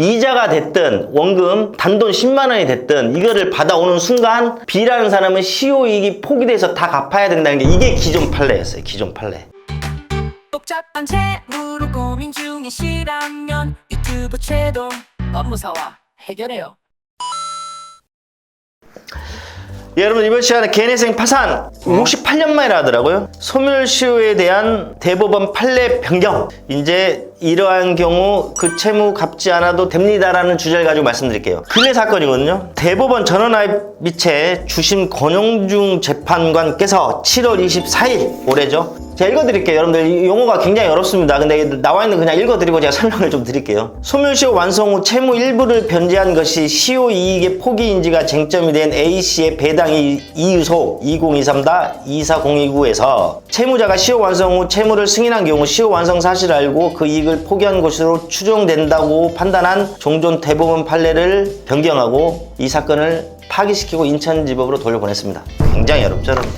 이자가 됐든 원금 단돈 10만 원이 됐든 이거를 받아오는 순간 B라는 사람은 시효이익이 포기돼서 다 갚아야 된다는 게 이게 기존 판례였어요. 기존 판례. 복잡한 채무로 고민 중이시라면 유튜브 채동 업무사와 해결해요. 예, 여러분 이번 시간에 개인회생 파산 58년 만에 하더라고요. 소멸시효에 대한 대법원 판례 변경. 이제 이러한 경우 그 채무 갚지 않아도 됩니다라는 주제를 가지고 말씀드릴게요. 근래 사건이거든요. 대법원 전원합의체 주심 권영중 재판관께서 7월 24일 올해죠. 제가 읽어드릴게요. 여러분들 이 용어가 굉장히 어렵습니다. 근데 나와있는 그냥 읽어드리고 제가 설명을 좀 드릴게요. 소멸시효 완성 후 채무 일부를 변제한 것이 시효이익의 포기인지가 쟁점이 된 A씨의 배당 이유소 2023-24029에서 채무자가 시효 완성 후 채무를 승인한 경우 시효 완성 사실을 알고 그 이익을 포기한 것으로 추정된다고 판단한 종전 대법원 판례를 변경하고 이 사건을 파기시키고 인천지법으로 돌려보냈습니다. 굉장히 어렵죠, 여러분.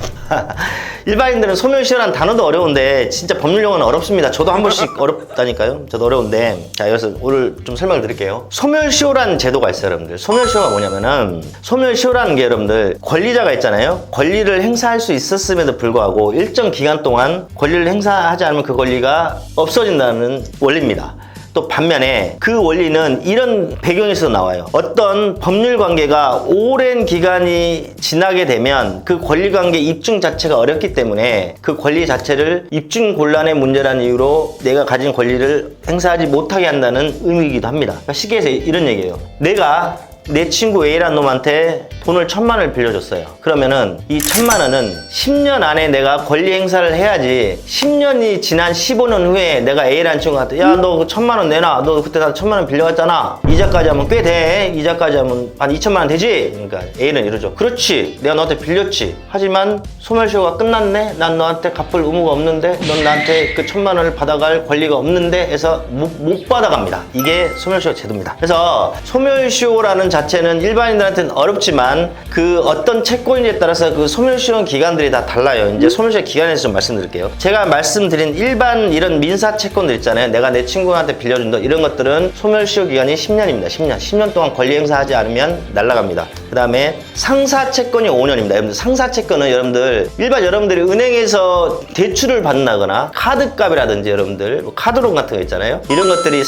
일반인들은 소멸시효라는 단어도 어려운데 진짜 법률 용어는 어렵습니다. 저도 한 번씩 어렵다니까요. 저도 어려운데 자, 여기서 오늘 좀 설명을 드릴게요. 소멸시효라는 제도가 있어요, 여러분들. 소멸시효가 뭐냐면은 소멸시효라는 게 여러분들 권리자가 있잖아요. 권리를 행사할 수 있었음에도 불구하고 일정 기간 동안 권리를 행사하지 않으면 그 권리가 없어진다는 원리입니다. 또 반면에 그 원리는 이런 배경에서 나와요. 어떤 법률 관계가 오랜 기간이 지나게 되면 그 권리 관계 입증 자체가 어렵기 때문에 그 권리 자체를 입증 곤란의 문제라는 이유로 내가 가진 권리를 행사하지 못하게 한다는 의미이기도 합니다. 그러니까 쉽게 이런 얘기예요. 내가 내 친구 A라는 놈한테 돈을 1,000만 원을 빌려줬어요. 그러면은 이 1,000만 원은 10년 안에 내가 권리 행사를 해야지 10년이 지난 15년 후에 내가 A라는 친구한테 야, 너 그 1,000만 원 내놔. 너 그때 나 1,000만 원 빌려갔잖아. 이자까지 하면 꽤 돼. 이자까지 하면 한 2,000만 원 되지? 그러니까 A는 이러죠. 그렇지. 내가 너한테 빌렸지. 하지만 소멸시효가 끝났네? 난 너한테 갚을 의무가 없는데? 넌 나한테 그 1,000만 원을 받아갈 권리가 없는데? 해서 못 받아갑니다. 이게 소멸시효 제도입니다. 그래서 소멸시효라는 자체는 일반인들한테는 어렵지만 그 어떤 채권인지에 따라서 그 소멸시효 기간들이 다 달라요. 이제 소멸시효 기간에서 좀 말씀드릴게요. 제가 말씀드린 일반 이런 민사 채권들 있잖아요. 내가 내 친구한테 빌려준 돈 이런 것들은 소멸시효 기간이 10년입니다. 10년 동안 권리 행사하지 않으면 날아갑니다. 그 다음에 상사 채권이 5년입니다. 여러분들 상사 채권은 여러분들이 은행에서 대출을 받는다거나 카드값이라든지 여러분들 뭐 카드론 같은 거 있잖아요. 이런 것들이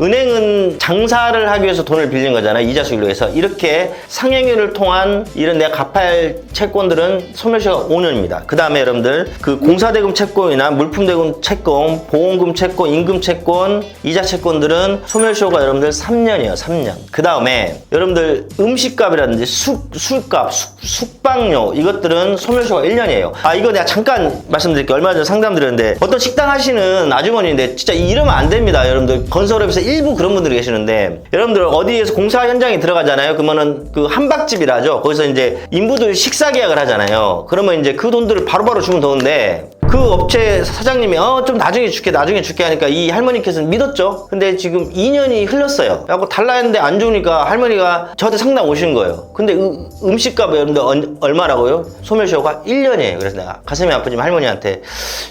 은행은 장사를 하기 위해서 돈을 빌린 거잖아요. 이자 수익로 해서 이렇게 상행위를 통한 이런 내가 갚아야 할 채권들은 소멸시효가 5년입니다. 그 다음에 여러분들 그 공사대금 채권이나 물품대금 채권, 보험금 채권, 임금 채권, 이자 채권들은 소멸시효가 여러분들 3년이에요. 3년. 그 다음에 여러분들 음식값이라든지 술값, 숙박료 이것들은 소멸시효가 1년이에요. 이거 내가 잠깐 말씀드릴게요. 얼마 전에 상담드렸는데 어떤 식당 하시는 아주머니인데 진짜 이러면 안 됩니다. 여러분들 건설업에서 일부 그런 분들이 계시는데 여러분들 어디에서 공사 현장에 들어가잖아요. 그러면은 그 한박집이라죠. 거기서 이제 인부들 식사 계약을 하잖아요. 그러면 이제 그 돈들을 바로바로 주면 되는데 그 업체 사장님이 좀 나중에 줄게 하니까 이 할머니께서는 믿었죠. 근데 지금 2년이 흘렀어요. 하고 달라 했는데 안 주니까 할머니가 저한테 상담 오신 거예요. 근데 음식값 여러분들 얼마라고요? 소멸시효가 1년이에요. 그래서 내가 가슴이 아프지만 할머니한테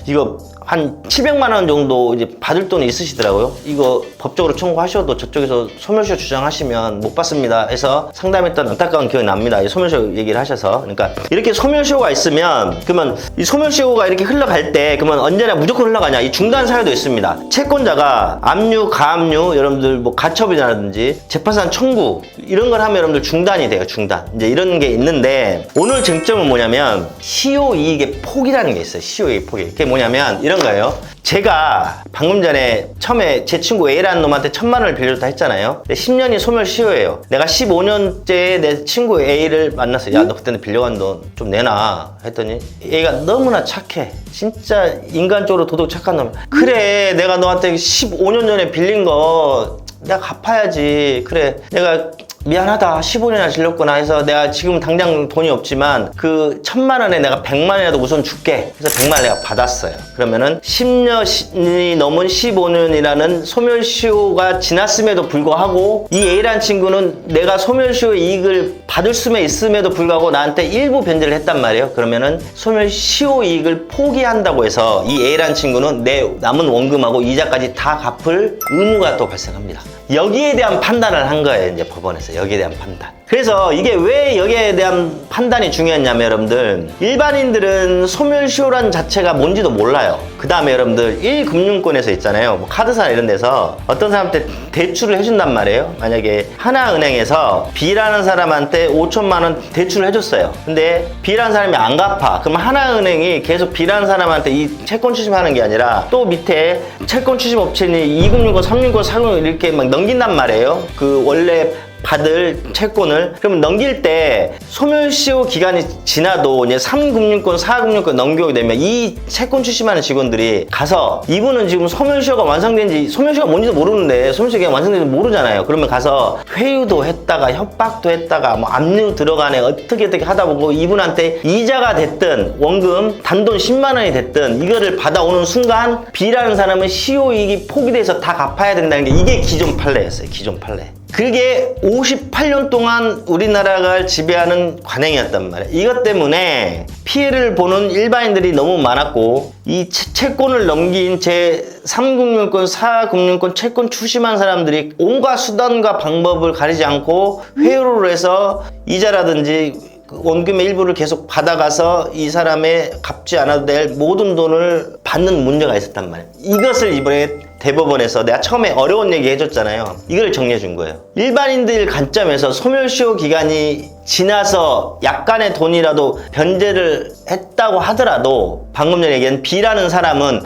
이거 한 700만 원 정도 이제 받을 돈이 있으시더라고요. 이거 법적으로 청구하셔도 저쪽에서 소멸시효 주장하시면 못 받습니다 해서 상담했던 안타까운 기억이 납니다. 이 소멸시효 얘기를 하셔서. 그러니까 이렇게 소멸시효가 있으면 그러면 이 소멸시효가 이렇게 흘러갈 때 그러면 언제나 무조건 흘러가냐? 이 중단 사유도 있습니다. 채권자가 압류, 가압류, 여러분들 뭐 가처분이라든지 재판상 청구 이런 걸 하면 여러분들 중단이 돼요. 중단. 이제 이런 게 있는데 오늘 쟁점은 뭐냐면 시효이익의 폭이라는 게 있어요. 시효이익 폭이. 그게 뭐냐면 이런 거예요. 제가 방금 전에 처음에 제 친구 A라는 놈한테 1,000만 원을 빌려줬다 했잖아요. 근데 10년이 소멸시효예요. 내가 15년째에 내 친구 A를 만났어요. 야, 너 그때는 빌려간 돈 좀 내놔 했더니 A가 너무나 착해. 진짜 인간적으로 도덕 착한 놈. 그래, 내가 너한테 15년 전에 빌린 거 내가 갚아야지. 그래, 내가 미안하다 15년이나 질렀구나 해서 내가 지금 당장 돈이 없지만 그 1000만 원에 내가 100만 원이라도 우선 줄게 그래서 100만 원 내가 받았어요. 그러면은 10년이 넘은 15년이라는 소멸시효가 지났음에도 불구하고 이 A라는 친구는 내가 소멸시효의 이익을 받을 수에 있음에도 불구하고 나한테 일부 변제를 했단 말이에요. 그러면은 소멸시효 이익을 포기한다고 해서 이 A라는 친구는 내 남은 원금하고 이자까지 다 갚을 의무가 또 발생합니다. 여기에 대한 판단을 한 거예요. 이제 법원에서 여기에 대한 판단. 그래서 이게 왜 여기에 대한 판단이 중요했냐면 여러분들 일반인들은 소멸시효란 자체가 뭔지도 몰라요. 그 다음에 여러분들 1금융권에서 있잖아요. 뭐 카드사나 이런 데서 어떤 사람한테 대출을 해준단 말이에요. 만약에 하나은행에서 B라는 사람한테 5천만 원 대출을 해줬어요. 근데 B라는 사람이 안 갚아. 그럼 하나은행이 계속 B라는 사람한테 이 채권 추심하는 게 아니라 또 밑에 채권 추심 업체니 2금융권, 3금융권, 4금융권 이렇게 막 넘긴단 말이에요. 그 원래 받을 채권을. 그러면 넘길 때 소멸시효 기간이 지나도 이제 3금융권, 4금융권 넘겨오게 되면 이 채권 출심하는 직원들이 가서 이분은 지금 소멸시효가 완성된지 소멸시효가 뭔지도 모르는데 소멸시효 기간 완성된지 모르잖아요. 그러면 가서 회유도 했다가 협박도 했다가 뭐 압류 들어가네 어떻게 하다 보고 이분한테 이자가 됐든 원금 단돈 10만 원이 됐든 이거를 받아오는 순간 B라는 사람은 시효이익이 포기돼서 다 갚아야 된다는 게 이게 기존 판례였어요. 기존 판례. 그게 58년 동안 우리나라가 지배하는 관행이었단 말이에요. 이것 때문에 피해를 보는 일반인들이 너무 많았고 이 채권을 넘긴 제 3금융권, 4금융권 채권 추심한 사람들이 온갖 수단과 방법을 가리지 않고 회유를 해서 이자라든지 원금의 일부를 계속 받아가서 이 사람의 갚지 않아도 될 모든 돈을 받는 문제가 있었단 말이에요. 이것을 이번에 대법원에서 내가 처음에 어려운 얘기 해줬잖아요. 이걸 정리해 준 거예요. 일반인들 관점에서 소멸시효 기간이 지나서 약간의 돈이라도 변제를 했다고 하더라도 방금 전에 얘기한 B라는 사람은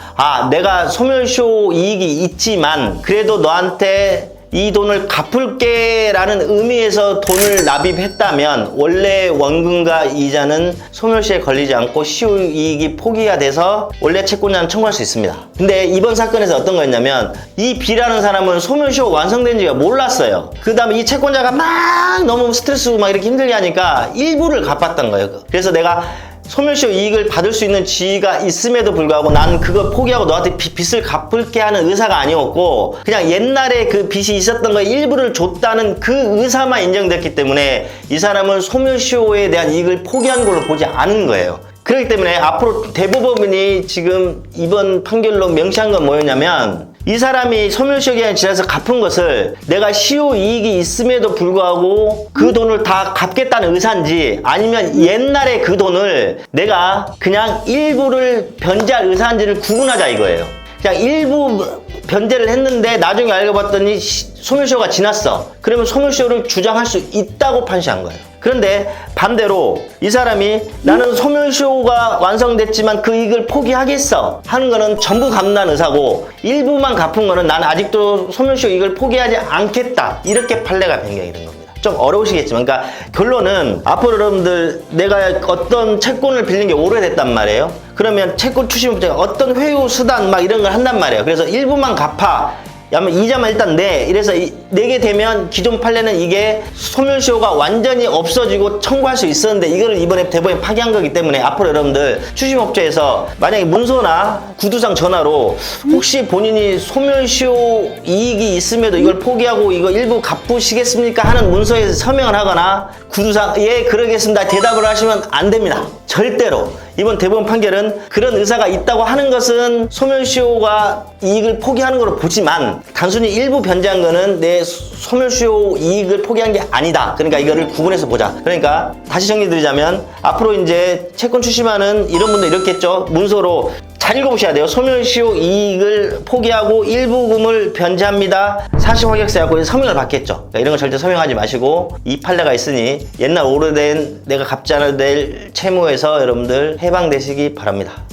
내가 소멸시효 이익이 있지만 그래도 너한테 이 돈을 갚을게 라는 의미에서 돈을 납입했다면 원래 원금과 이자는 소멸시효에 걸리지 않고 시효이익이 포기가 돼서 원래 채권자는 청구할 수 있습니다. 근데 이번 사건에서 어떤 거였냐면 이 B라는 사람은 소멸시효 완성된 지가 몰랐어요. 그 다음에 이 채권자가 막 너무 스트레스 막 이렇게 힘들게 하니까 일부를 갚았던 거예요. 그래서 내가 소멸시효 이익을 받을 수 있는 지위가 있음에도 불구하고 난 그거 포기하고 너한테 빚을 갚을게 하는 의사가 아니었고 그냥 옛날에 그 빚이 있었던 거에 일부를 줬다는 그 의사만 인정됐기 때문에 이 사람은 소멸시효에 대한 이익을 포기한 걸로 보지 않은 거예요. 그렇기 때문에 앞으로 대법원이 지금 이번 판결로 명시한 건 뭐였냐면 이 사람이 소멸시효 기간이 지나서 갚은 것을 내가 시효 이익이 있음에도 불구하고 그 돈을 다 갚겠다는 의사인지 아니면 옛날에 그 돈을 내가 그냥 일부를 변제할 의사인지를 구분하자 이거예요. 그냥 일부 변제를 했는데 나중에 알고 봤더니 소멸시효가 지났어. 그러면 소멸시효를 주장할 수 있다고 판시한 거예요. 그런데 반대로 이 사람이 나는 소멸시효가 완성됐지만 그 이익을 포기하겠어 하는 거는 전부 갚는 의사고 일부만 갚은 거는 난 아직도 소멸시효 이익을 포기하지 않겠다 이렇게 판례가 변경이 된 겁니다. 좀 어려우시겠지만 그러니까 결론은 앞으로 여러분들 내가 어떤 채권을 빌린 게 오래됐단 말이에요. 그러면 채권 추심업체가 어떤 회유 수단 막 이런 걸 한단 말이에요. 그래서 일부만 갚아 야면 이자만 일단 내. 이래서 내게 되면 기존 판례는 이게 소멸시효가 완전히 없어지고 청구할 수 있었는데 이거를 이번에 대법원이 파기한 거기 때문에 앞으로 여러분들 추심업체에서 만약에 문서나 구두상 전화로 혹시 본인이 소멸시효 이익이 있음에도 이걸 포기하고 이거 일부 갚으시겠습니까 하는 문서에서 서명을 하거나 구두상 예 그러겠습니다 대답을 하시면 안 됩니다. 절대로. 이번 대법원 판결은 그런 의사가 있다고 하는 것은 소멸시효가 이익을 포기하는 걸로 보지만 단순히 일부 변제한 거는 내 소멸시효 이익을 포기한 게 아니다. 그러니까 이거를 구분해서 보자. 그러니까 다시 정리드리자면 앞으로 이제 채권 추심하는 이런 분들 이렇겠죠. 문서로 잘 읽어보셔야 돼요. 소멸시효 이익을 포기하고 일부금을 변제합니다. 사실확약세하고 서명을 받겠죠. 그러니까 이런 거 절대 서명하지 마시고 이 판례가 있으니 옛날 오래된 내가 갚지 않아도 될 채무에서 여러분들 해방되시기 바랍니다.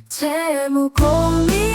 채무 고민